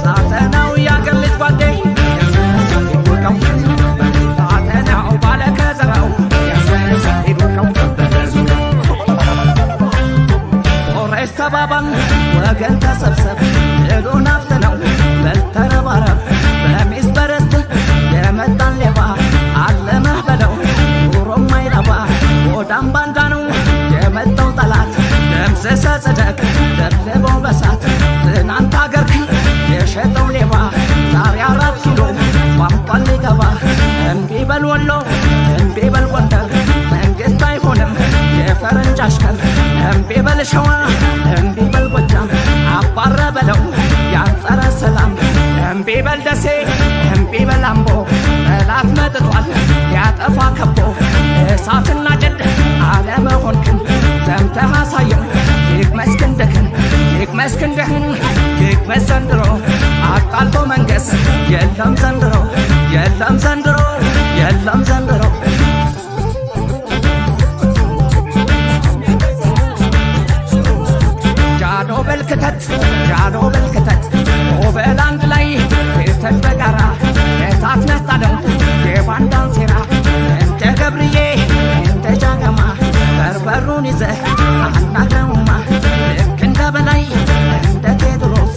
ሳተናው ያገር ልጅ ጓዴ ሳተናው ባለከዘራው ኦሬስ ተባባል ወገን ተሰብሰብ እሉን አፍትነው በልተረባረብ በሚስት በርስት የመጣን ሌባ አለመህ በለው ኑሮም አይረባ ወዳም ባንዳ ነው የመጣው ጠላት ደምስሰ ጽደቅ ደብድበው በሳት ትናንት አገርክን የሸጠው ሌባ ዛሬ 4 ኪሎ ቋንቋን ሊገባ እምቢ በል ወሎ እምቢ በል ጎንደር መንግሥት አይሆንም የፈረንጅ አሽከር እምቢ በል ሸዋ እምቢ በል ጎጃም አባረ በለው ያንጸረ ሰላም እምቢ በል ደሴ እምቢ በል አምቦ ጠላት መጥቷል ያጠፋ ከቦ እሳትና ጭድ አለመሆንክን ዘምተህ አሳየው ይቅመስ ክንድህን ይቅመስ ክንድህን ይቅመስ ዘንድሮ አቃልቶ መንገስ የለም ዘንድሮ የለም ዘንድሮ የለም ዘንድሮ ጃኖ በልክተት ጃኖ በልክተት ኦበል አንድ ላይ ክተት በጋራ እሳት ነጣለው የባንዳን ሴራ እንደ ገብርዬ እንደ ጃገማ በርበሩን ይዘህ አናግረውማ ልክ እንደ በላይ እንደ ቴድሮስ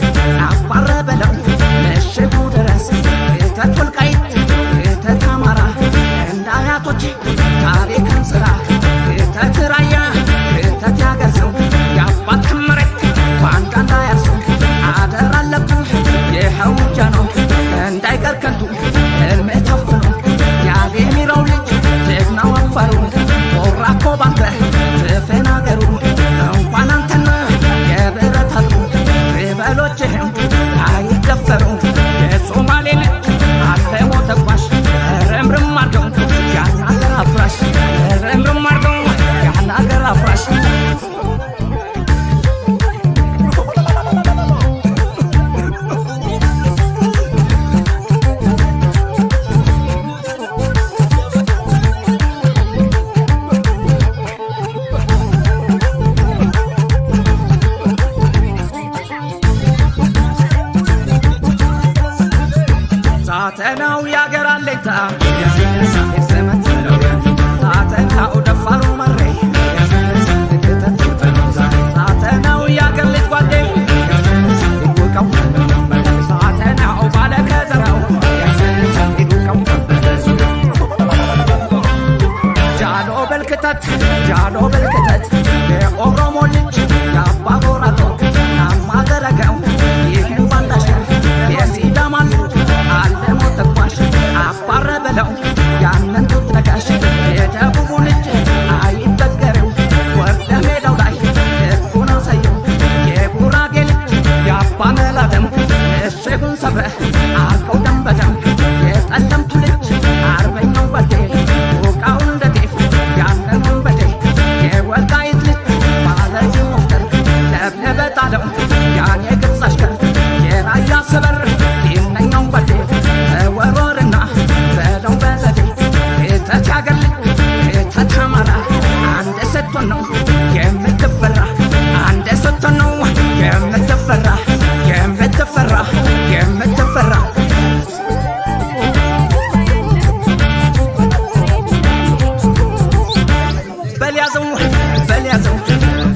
አባረ በለው ምሽጉ ድረስ ክተት ወልቃይት ክተት አማራ እንደ አያቶች ታሪክን ስራ ክተት ራያ ክተት ያገር ሰው የአባት መሬት ባንዳ እንዳያርሰው አደራ አለብህ ይኸው ጃኖ እንዳይቀር ከንቱ ሕልሜ ታፍኖ ያሌሚራው ልጅ ጀግናው አፋሩ ሞራኮ ባንተ ትፈናገሩ እንኳን አንተና የብረት አጥሩ ሪበሎችህም አይደፈሩ የሶማሌ ልጅ አለሞ ተጓሽ ረምርም አርገው ያን አገር አፍራሽ ረምርም አርገው ያን አገር አፍራሽ ሳተናው ያገር አለኝታ ሳተናው ደፋሩ መሬ ሳተናው ያገር ልጅ ጓዴ ሳተናው ባለከዘራው ጃኖ በልክተት ጃኖ በልክተት የኦሮሞ ልጅ የአባ ቦራቶ ናማገረገው ይህን ባንዳሸር የሲዳማ ልጅ አለሞ ተጓሽ አባረ በለው ያንን ጡት ነጋሽ የደቡቡ ልጅ አይበገሬው ወርደ ሜዳው ላይ ልቡን አሳየው የጉራጌ ልጅ የአባ መላደም እሽጉን ሰብረህ አልከው ደም በደም የጠለምቱ ልጅ አርበኛው በዴ ውቃውን እንደ ጤፍ ያንን ወንበዴ የወልቃይት ልጅ ባለዚ ሞፍተር ለብለበ ጣለው ያን የግብፅ አሽከር የራያ ሰበር ይነኛው በዴ ተወርወርና በለው በዘዴ ክተት ያገር ልጅ ክተት አማራ አንድ ስትሆን ነው የምትፈራ አንድ ስትሆን ነው የምትፈራ የምትፈራ የምትፈራ በልያዘው በልያዘው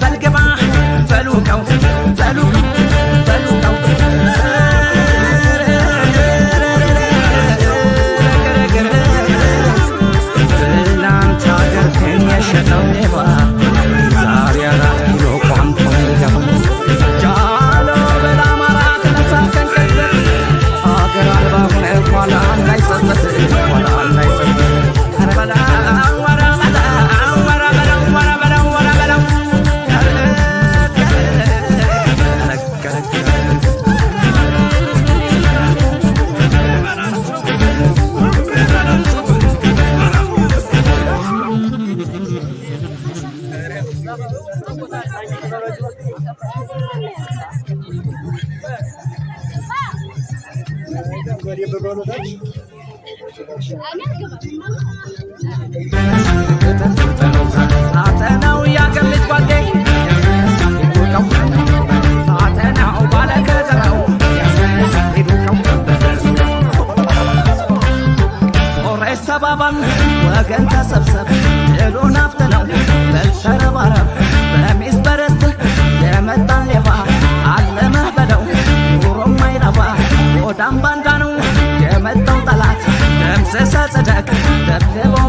በልግባ በሉቀው በሉቀው በሉቀው ትናንት አገርክን የሸጠው ሌባ ዛሬ 4 ኪሎ ቋንቋን ሊገባ ጃኖ በል አማራ ተነሳ ከንቀዘት አገር አልባ ሆነ ኋላ እንዳይጸጸት ኋላ እንዳይጸጸት ኧረ በለው ኧረ በለው ኧረ በለው ኧረ በለው ሳተናው ያገር ልጅ ጓዴ ሳተናው ባለ አይሰባባም ወገን ተሰብሰብ ድሉን አፍጥነው በልተረባረብ በሚስ በረስት የመጣን ሌባ አለመህ በለው ኑሮም አይረባ ወዳም ባንዳ ነው የመጣው ጠላት ደምስሰ ጽደቅ ደብድበው